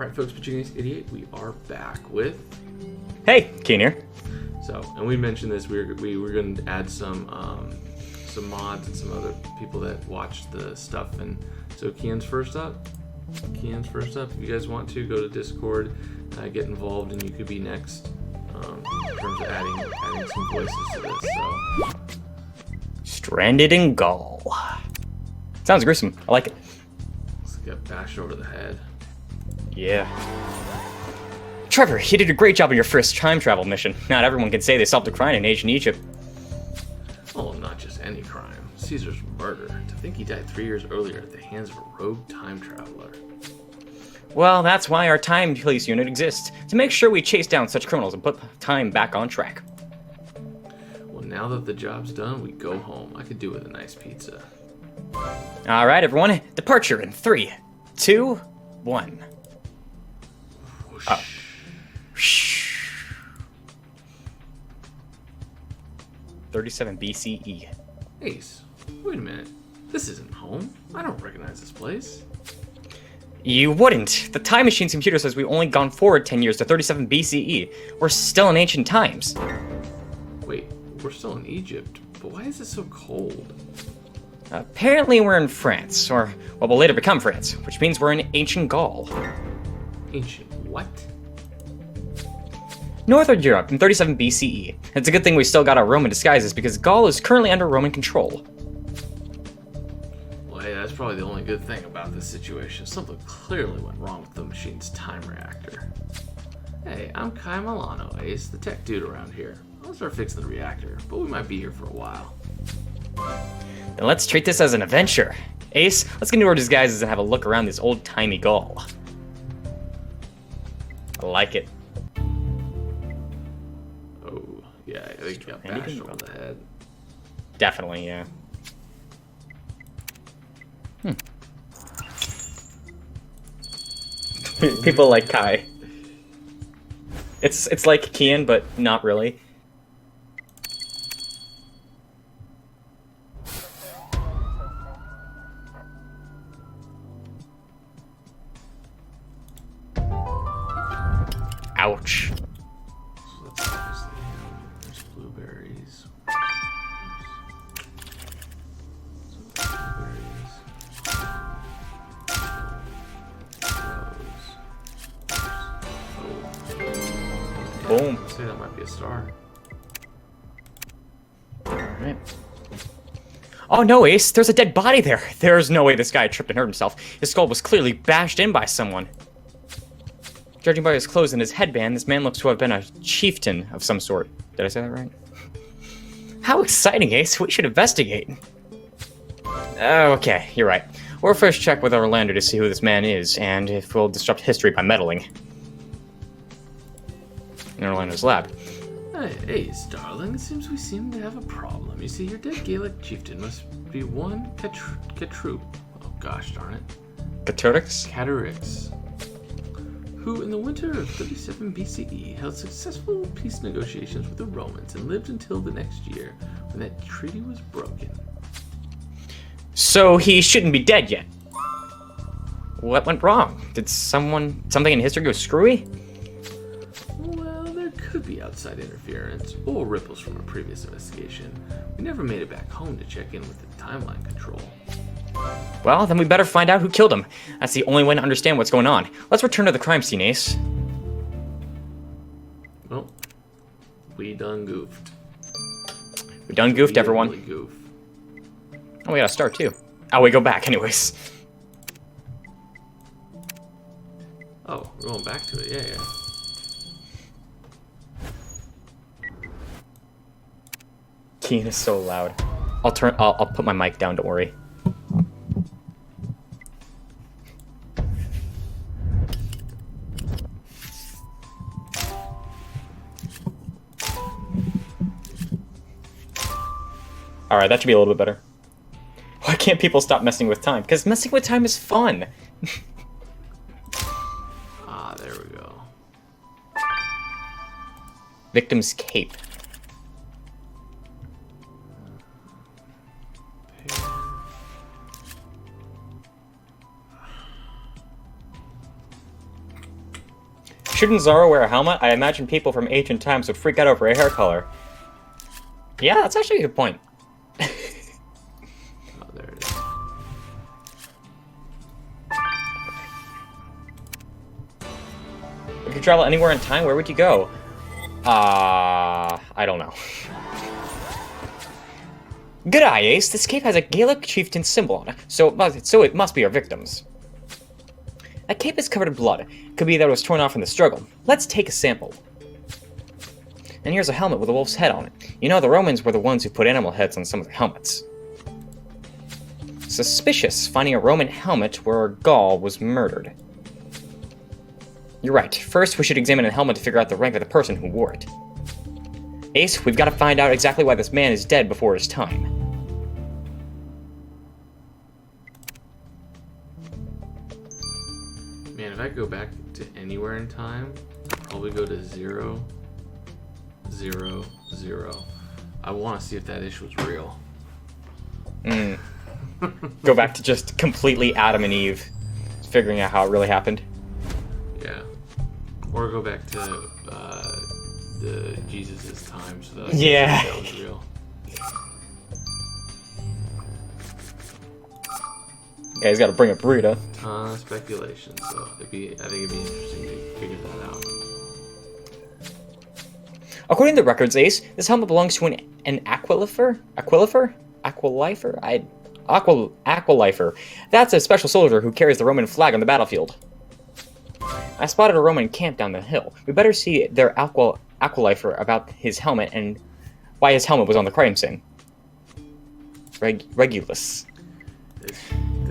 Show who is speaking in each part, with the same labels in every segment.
Speaker 1: Alright folks, Pachini's 88, we are back with...
Speaker 2: Hey, Keen here.
Speaker 1: So, and we mentioned this, we were going to add some mods and some other people that watch the stuff, and so Kian's first up. If you guys want to, go to Discord, get involved, and you could be next in terms of adding some voices to this, so...
Speaker 2: Stranded in Gaul. Sounds gruesome. I like it.
Speaker 1: Let's get bashed over the head.
Speaker 2: Yeah. Trevor, you did a great job on your first time travel mission. Not everyone can say they solved a crime in ancient Egypt.
Speaker 1: Oh, not just any crime. Caesar's murder. To think he died 3 years earlier at the hands of a rogue time traveler.
Speaker 2: Well, that's why our time police unit exists. To make sure we chase down such criminals and put time back on track.
Speaker 1: Well, now that the job's done, we go home. I could do with a nice pizza.
Speaker 2: Alright, everyone. Departure in 3, 2, 1.
Speaker 1: Whoosh.
Speaker 2: Oh. 37 BCE.
Speaker 1: Ace, wait a minute. This isn't home. I don't recognize this place.
Speaker 2: You wouldn't. The time machine's computer says we've only gone forward 10 years to 37 BCE. We're still in ancient times.
Speaker 1: Wait, we're still in Egypt, but why is it so cold?
Speaker 2: Apparently we're in France, or what will later become France, which means we're in ancient Gaul.
Speaker 1: Ancient what?
Speaker 2: Northern Europe in 37 BCE. It's a good thing we still got our Roman disguises because Gaul is currently under Roman control.
Speaker 1: Well, hey, that's probably the only good thing about this situation. Something clearly went wrong with the machine's time reactor. Hey, I'm Kai Milano, Ace, the tech dude around here. I'll start fixing the reactor, but we might be here for a while.
Speaker 2: Then let's treat this as an adventure. Ace, let's get into our disguises and have a look around this old-timey Gaul. I like it.
Speaker 1: Oh, yeah, I think you got bashed over the head.
Speaker 2: Definitely, yeah. People like Kai. It's like Kian, but not really. Ouch.
Speaker 1: So that's obviously him. There's blueberries.
Speaker 2: Boom.
Speaker 1: I'd say that might be a star.
Speaker 2: Alright. Oh no, Ace, there's a dead body there. There's no way this guy tripped and hurt himself. His skull was clearly bashed in by someone. Judging by his clothes and his headband, this man looks to have been a chieftain of some sort. Did I say that right? How exciting, Ace. We should investigate. Okay, you're right. We'll first check with Orlando to see who this man is, and if we'll disrupt history by meddling. In Orlando's lab.
Speaker 1: Hey, Ace, darling, it seems we seem to have a problem. You see, your dead Gaelic chieftain must be one Catru. Oh gosh darn it.
Speaker 2: Caturix?
Speaker 1: Caturix. Who in the winter of 37 BCE held successful peace negotiations with the Romans and lived until the next year when that treaty was broken.
Speaker 2: So he shouldn't be dead yet. What went wrong? Did something in history go screwy?
Speaker 1: Well, there could be outside interference or ripples from a previous investigation. We never made it back home to check in with the timeline control.
Speaker 2: Well, then we better find out who killed him. That's the only way to understand what's going on. Let's return to the crime scene, Ace.
Speaker 1: Well, we done goofed.
Speaker 2: We done goofed, everyone.
Speaker 1: Really goof.
Speaker 2: Oh, we got a star, too. Oh, we go back, anyways.
Speaker 1: Oh, we're going back to it. Yeah, yeah.
Speaker 2: Keen is so loud. I'll put my mic down, don't worry. Alright, that should be a little bit better. Why can't people stop messing with time? Because messing with time is fun!
Speaker 1: Ah, there we go.
Speaker 2: Victim's cape. Shouldn't Zara wear a helmet? I imagine people from ancient times would freak out over her hair color. Yeah, that's actually a good point.
Speaker 1: Oh, there it is.
Speaker 2: If you could travel anywhere in time, where would you go? I don't know. Good eye, Ace. This cape has a Gaelic Chieftain symbol on it, so it must be our victims. That cape is covered in blood. Could be that it was torn off in the struggle. Let's take a sample. And here's a helmet with a wolf's head on it. You know, the Romans were the ones who put animal heads on some of their helmets. Suspicious, finding a Roman helmet where Gaul was murdered. You're right. First, we should examine a helmet to figure out the rank of the person who wore it. Ace, we've got to find out exactly why this man is dead before his time.
Speaker 1: Man, if I go back to anywhere in time, I'd probably go to 0, 0, 0. I want to see if that issue was real.
Speaker 2: Go back to just completely Adam and Eve, figuring out how it really happened.
Speaker 1: Yeah. Or go back to the Jesus' time so that I can
Speaker 2: Yeah.
Speaker 1: see if that was real.
Speaker 2: Yeah, he's got to bring a burrito.
Speaker 1: Ton of speculation, so I think it'd be interesting to figure that out.
Speaker 2: According to the records, Ace, this helmet belongs to an aquilifer? Aquilifer. That's a special soldier who carries the Roman flag on the battlefield. I spotted a Roman camp down the hill. We better see their aquilifer about his helmet and why his helmet was on the crime scene. Regulus.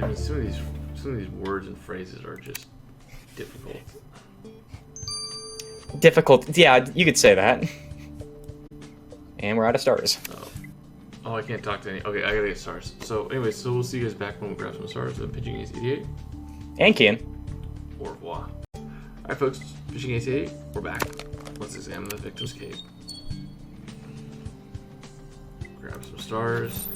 Speaker 1: I mean, some of these words and phrases are just difficult.
Speaker 2: Difficult. Yeah, you could say that. And we're out of stars.
Speaker 1: Oh, I can't talk to any. Okay, I gotta get stars. So, anyway, so we'll see you guys back when we grab some stars of Pitching Ace 88.
Speaker 2: And Kian.
Speaker 1: Au revoir. Alright, folks, Pitching Ace 88, we're back. Let's examine the victim's cape. Grab some stars.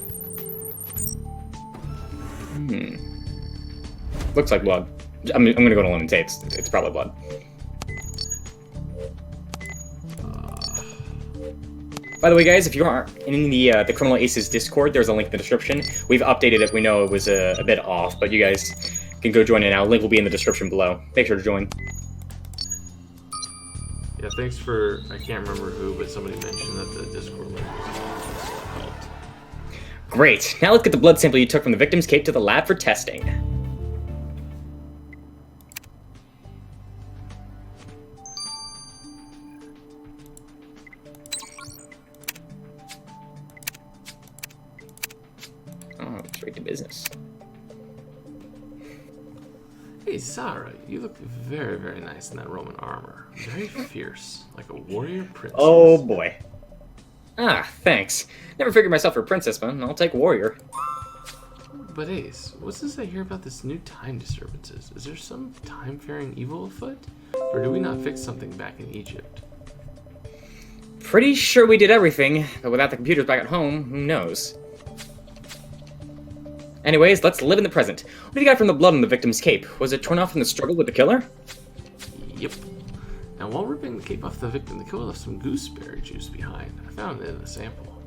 Speaker 2: Looks like blood. I'm gonna go to Lemon Tapes. It's probably blood. By the way, guys, if you aren't in the Criminal Aces Discord, there's a link in the description. We've updated it. We know it was a bit off, but you guys can go join it now. Link will be in the description below. Make sure to join.
Speaker 1: Yeah, thanks for, I can't remember who, but somebody mentioned that the Discord link was off, so that helped.
Speaker 2: Great. Now let's get the blood sample you took from the victim's cape to the lab for testing. Oh, straight to business.
Speaker 1: Hey, Zara, you look very, very nice in that Roman armor. Very fierce, like a warrior princess.
Speaker 2: Oh boy. Ah, thanks. Never figured myself for a princess, but I'll take warrior.
Speaker 1: But Ace, what's this I hear about this new time disturbances? Is there some time-faring evil afoot? Or do we not fix something back in Egypt?
Speaker 2: Pretty sure we did everything, but without the computers back at home, who knows? Anyways, let's live in the present. What do you got from the blood on the victim's cape? Was it torn off in the struggle with the killer?
Speaker 1: Yep. Now, while ripping the cape off the victim, the killer left some gooseberry juice behind. I found it in the sample.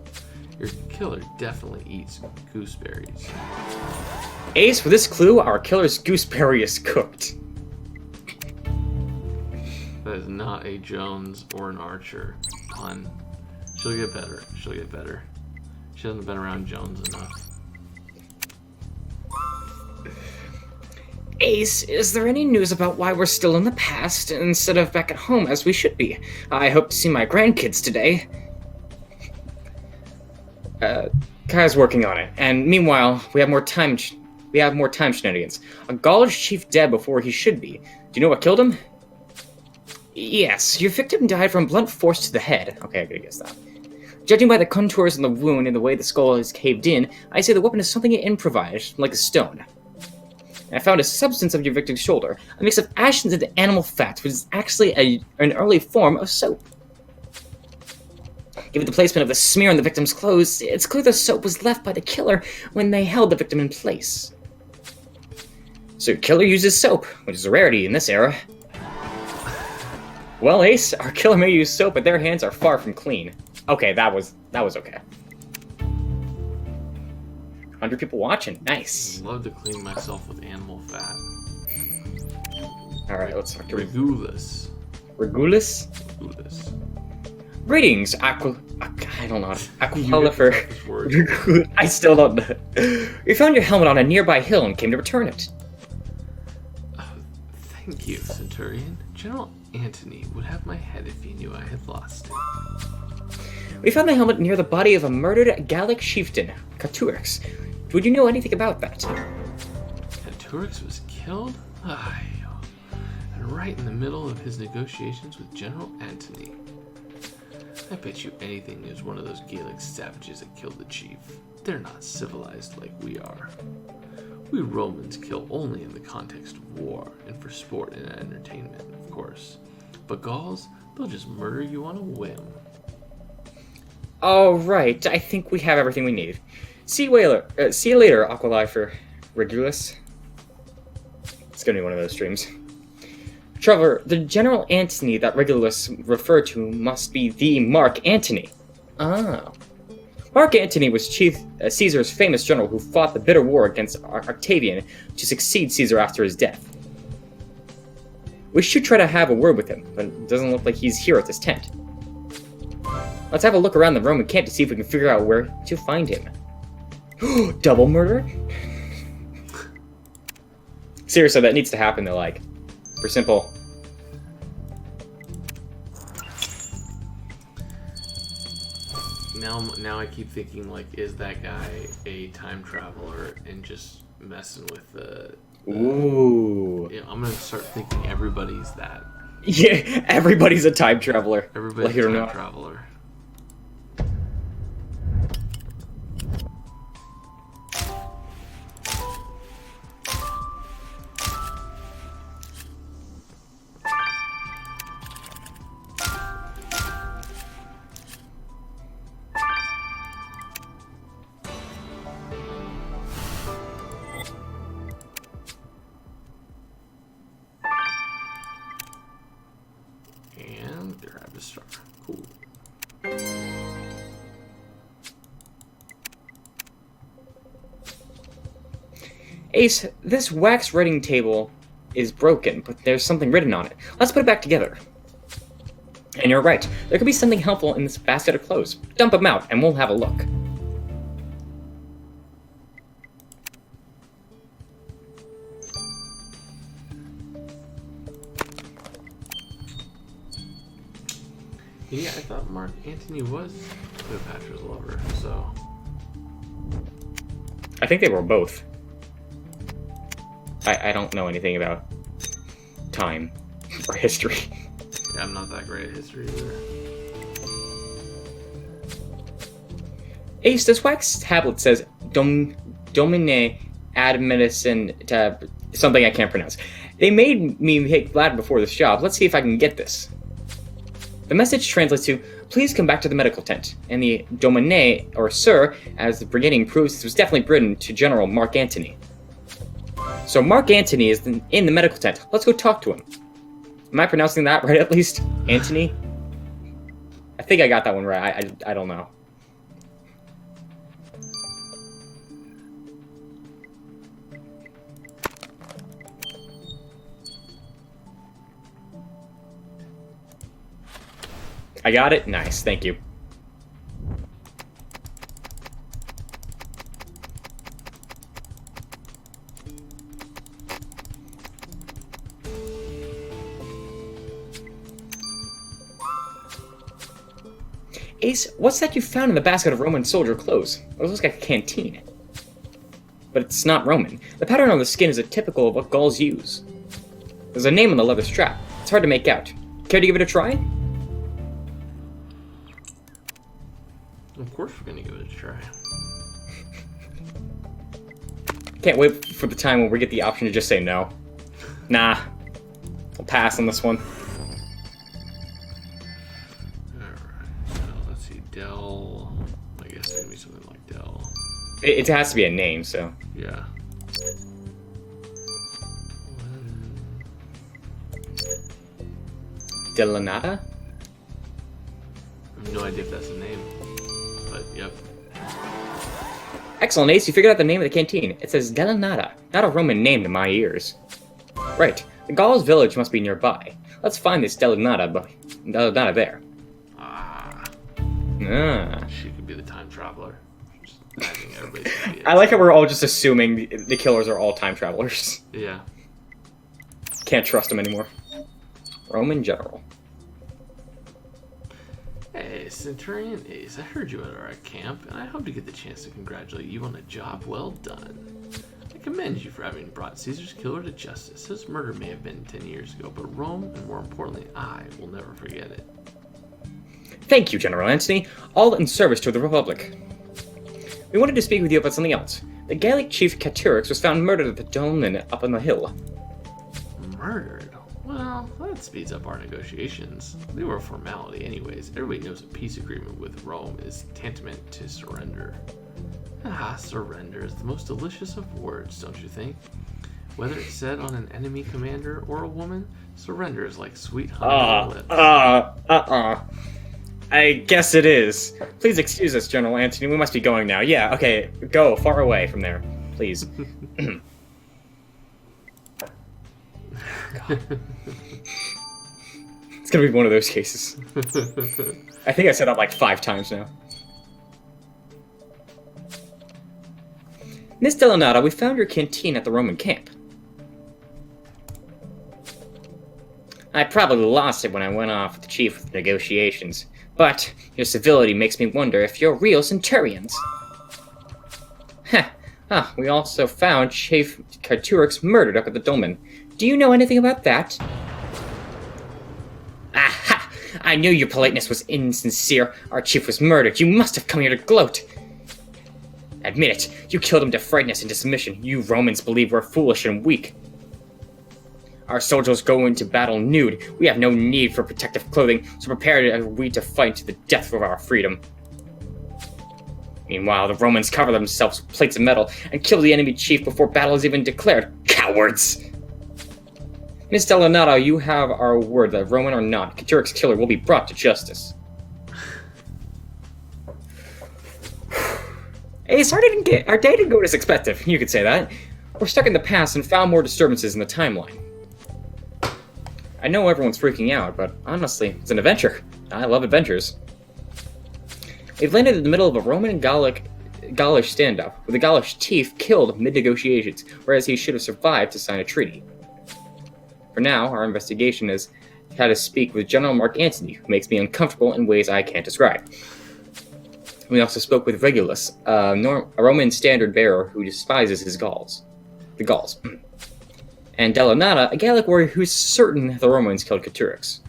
Speaker 1: Your killer definitely eats gooseberries.
Speaker 2: Ace, with this clue, our killer's gooseberry is cooked.
Speaker 1: That is not a Jones or an Archer pun. She'll get better. She'll get better. She hasn't been around Jones enough.
Speaker 2: Ace, is there any news about why we're still in the past instead of back at home as we should be? I hope to see my grandkids today. Kai's working on it, and meanwhile, we have more time shenanigans. A Gaulish chief dead before he should be. Do you know what killed him? Yes, your victim died from blunt force to the head. Okay, I gotta guess that. Judging by the contours on the wound and the way the skull is caved in, I say the weapon is something improvised, like a stone. I found a substance of your victim's shoulder, a mix of ashes and animal fat, which is actually an early form of soap. Given the placement of the smear on the victim's clothes, it's clear the soap was left by the killer when they held the victim in place. So your killer uses soap, which is a rarity in this era. Well, Ace, our killer may use soap, but their hands are far from clean. Okay, that was okay. 100 people watching. Nice.
Speaker 1: I'd love to clean myself with animal fat.
Speaker 2: All right, let's talk to
Speaker 1: Regulus.
Speaker 2: Regulus.
Speaker 1: Regulus.
Speaker 2: Greetings, I don't know. Aquapullifer.
Speaker 1: This word.
Speaker 2: I still don't know. We found your helmet on a nearby hill and came to return it.
Speaker 1: Thank you, Centurion. General Antony would have my head if he knew I had lost it.
Speaker 2: We found the helmet near the body of a murdered Gaulish Chieftain, Caturix. Would you know anything about that?
Speaker 1: Caturix was killed? Aye. And right in the middle of his negotiations with General Antony. I bet you anything it was one of those Gaelic savages that killed the chief. They're not civilized like we are. We Romans kill only in the context of war, and for sport and entertainment, of course. But Gauls, they'll just murder you on a whim.
Speaker 2: All right, I think we have everything we need. See you later, Aqualifer Regulus. It's gonna be one of those streams. Trevor, the General Antony that Regulus referred to must be the Mark Antony. Ah. Mark Antony was Caesar's famous general who fought the bitter war against Octavian to succeed Caesar after his death. We should try to have a word with him, but it doesn't look like he's here at this tent. Let's have a look around the Roman camp to see if we can figure out where to find him. Double murder? Seriously, that needs to happen though, like, for simple.
Speaker 1: Now I keep thinking, like, is that guy a time traveler and just messing with the
Speaker 2: Ooh.
Speaker 1: You know, I'm gonna start thinking everybody's that.
Speaker 2: Yeah, everybody's a time traveler.
Speaker 1: Everybody's a time traveler. And grab a star. Cool.
Speaker 2: Ace, this wax writing table is broken, but there's something written on it. Let's put it back together. And you're right. There could be something helpful in this basket of clothes. Dump them out, and we'll have a look.
Speaker 1: Yeah, I thought Mark Antony was Cleopatra's lover, so...
Speaker 2: I think they were both. I don't know anything about time or history.
Speaker 1: Yeah, I'm not that great at history either.
Speaker 2: Ace, this wax tablet says Domine ad medicine tab, something I can't pronounce. They made me hate Latin before this job. Let's see if I can get this. The message translates to, please come back to the medical tent. And the Domine, or Sir, as the beginning proves, this was definitely written to General Mark Antony. So Mark Antony is in the medical tent. Let's go talk to him. Am I pronouncing that right at least? Antony? I think I got that one right. I don't know. I got it? Nice, thank you. Ace, what's that you found in the basket of Roman soldier clothes? It looks like a canteen. But it's not Roman. The pattern on the skin is typical of what Gauls use. There's a name on the leather strap. It's hard to make out. Care to give it a try?
Speaker 1: Of course we're gonna give it a try.
Speaker 2: Can't wait for the time when we get the option to just say no. Nah. I'll pass on this one.
Speaker 1: Del, I guess it's gonna be something like Del.
Speaker 2: It has to be a name, so.
Speaker 1: Yeah.
Speaker 2: Delanata?
Speaker 1: I have no idea if that's a name, but yep.
Speaker 2: Excellent, Ace. You figured out the name of the canteen. It says Delanata, not a Roman name to my ears. Right. The Gauls village must be nearby. Let's find this Delanata there.
Speaker 1: Ah.
Speaker 2: Ah.
Speaker 1: She could be the time traveler. Just imagining everybody's gonna be
Speaker 2: I like how we're all just assuming the killers are all time travelers.
Speaker 1: Yeah.
Speaker 2: Can't trust them anymore. Roman general.
Speaker 1: Hey, Centurion Ace, I heard you at our camp, and I hope to get the chance to congratulate you on a job well done. I commend you for having brought Caesar's killer to justice. His murder may have been 10 years ago, but Rome, and more importantly, I will never forget it.
Speaker 2: Thank you, General Antony. All in service to the Republic. We wanted to speak with you about something else. The Gallic chief Caturix was found murdered at the dolmen up on the hill.
Speaker 1: Murdered? Well, that speeds up our negotiations. They were a formality anyways. Everybody knows a peace agreement with Rome is tantamount to surrender. Ah, surrender is the most delicious of words, don't you think? Whether it's said on an enemy commander or a woman, surrender is like sweet honey on the lips.
Speaker 2: I guess it is. Please excuse us, General Antony. We must be going now. Yeah, okay. Go far away from there, please. It's gonna be one of those cases. I think I said that like 5 times now. Miss Delanata, we found your canteen at the Roman camp. I probably lost it when I went off with the chief with negotiations, but your civility makes me wonder if you're real centurions. Heh. Ah, we also found Chief Caturix murdered up at the dolmen. Do you know anything about that? Aha! I knew your politeness was insincere. Our chief was murdered. You must have come here to gloat. Admit it. You killed him to frighten us into submission. You Romans believe we're foolish and weak. Our soldiers go into battle nude. We have no need for protective clothing, so prepared are we to fight to the death for our freedom. Meanwhile, the Romans cover themselves with plates of metal and kill the enemy chief before battle is even declared. Cowards! Miss Delanata, you have our word that Roman or not, Caturix's killer will be brought to justice. Ace, our day didn't go as expected. You could say that. We're stuck in the past and found more disturbances in the timeline. I know everyone's freaking out, but honestly, it's an adventure. I love adventures. We've landed in the middle of a Roman and Gaulish standoff, with the Gaulish chief killed mid-negotiations, whereas he should have survived to sign a treaty. For now, our investigation is how to speak with General Mark Antony, who makes me uncomfortable in ways I can't describe. We also spoke with Regulus, a Roman standard-bearer who despises the Gauls. And Delanata, a Gallic warrior who's certain the Romans killed Caturix.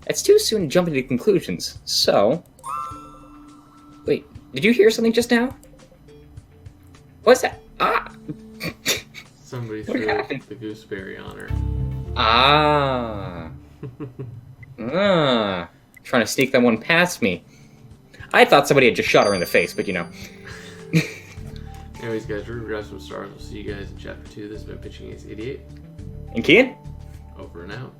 Speaker 2: It's too soon to jump into conclusions, so... Wait, did you hear something just now? What's that? Ah!
Speaker 1: Somebody threw the gooseberry on her.
Speaker 2: Ah. Trying to sneak that one past me. I thought somebody had just shot her in the face, but you know.
Speaker 1: Anyways, guys, we're gonna grab some stars. We'll see you guys in chapter 2. This has been Pitching Ace 88.
Speaker 2: And Kian?
Speaker 1: Over and out.